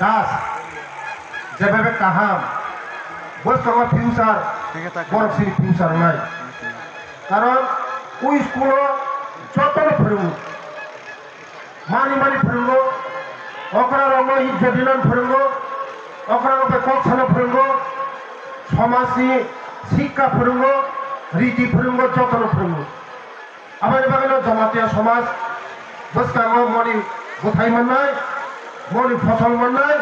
কাজ যেভাবে কাহাম বৈষ্ণব ফিউচার বরফসিনি ফিউচার নাই কারণ ওই স্কুল যতন ফোরঙ্গো মানি ফোরঙ্গো অকরা রঙ ইজ্জতিনান ফোরঙ্গো অকরা রঙে কক্সানো ফোরঙ্গো সমাজনি শিক্ষা ফোরঙ্গো রীতি ফোরঙ্গো যতন ফোরঙ্গো আবার বাগানো জমাতিয়া সমাজ বৈষ্ণব মনি গথাই मोननाय मनि फसल मोननाय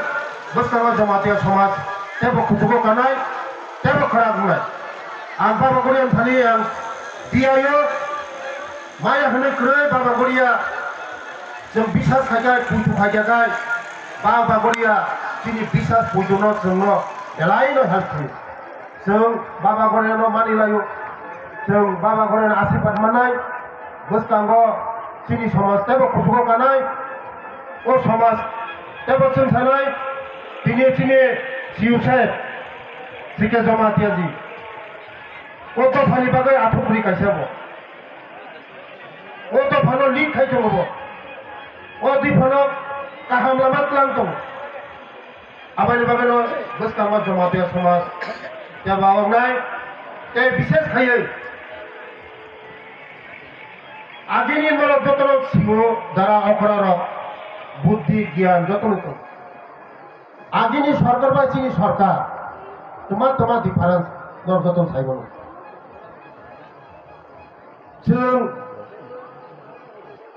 बस्तावा जमातिया समाज तेबो खुथुको कानाय तेबो खरा बुंनाय आं बाबागुरिया थालि आं दियायो माया होनो क्रय बाबागुरिया जों बिसास खायगाय पुथु खायगाय बाबागुरिया दिनै बिसास बयदोनो जोंनो एलायनो हेल्प खायो जों बाबागुरियानो मानिलायो जों बाबागुरियानो आशीर्बाद मोननाय बस्तांगो दिनै समाज तेबो खुथुको कानाय ओ समाज तेबो जों थानाय दिनै सिउसेब सिके जमातिया जी ओ तो फानि बागै आठुपुरि कायसाबो ओ तो फानो लिक खायजोबो ओ दि फानो काहाम लामा क्लां दं आबानि बागैनो बस्तांगो जमातिया समाज या बावनाय ते विशेष खायै आगिनि मलक जतन सिमु दारा अखरार बुद्धि ज्ञान जतन आगिनि सरकार बा चिनि सरकार तुम्हार डिफारेंस दर जतन साइबो जों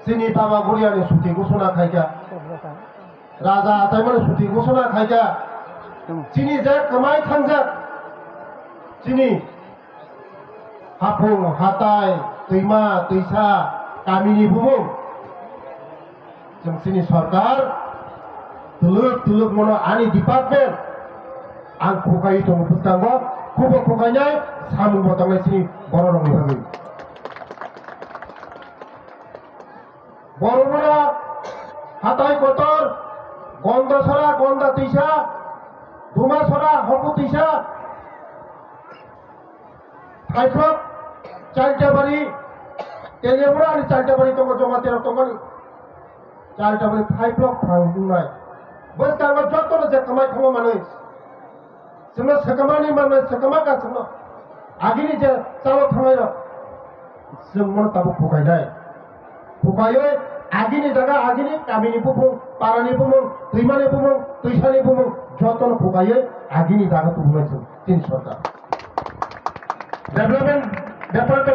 चिनि बाबागुरियानि सुथि घोषणा खायगा राजा आताइमोन सुथि घोषणा खायगा चिनि जे कमाय थांजाक चिनि हाफुं हाताय दैमा दैसा गामिनि बुमुं जोंनि सरकार तुलुक मनो आनि डिपार्टमेंट आं खुगायै दं बुस्थांगो खुबो खुगायनाय सामु बदांनाय सिनि बर' रंनि बागै बर'मोना हाथाय गतर गन्धसरा गन्धा दैसा धुमासरा हकु दैसा थाइफ्रब चालटाबारि तेलेबुरा आरो चालटाबारि दङ जमातेराव दङनि चालटाबारि फाइब्लक फांनाय बस्तांगो जतन जे कमाय खामो माने जोंनो सेकामानि माने सेकामा गासैनो आगिनि जे चालो थांनाय जों मन ताबो फुगायो आगिनि जागा आगिनि गामिनि बुमुं पारानि बुमुं दैमानि बुमुं दैसानि बुमुं जतन फुगायो आगिनि जागा बुंनाय जों सरकार डेभलपमेंट बेफोर तो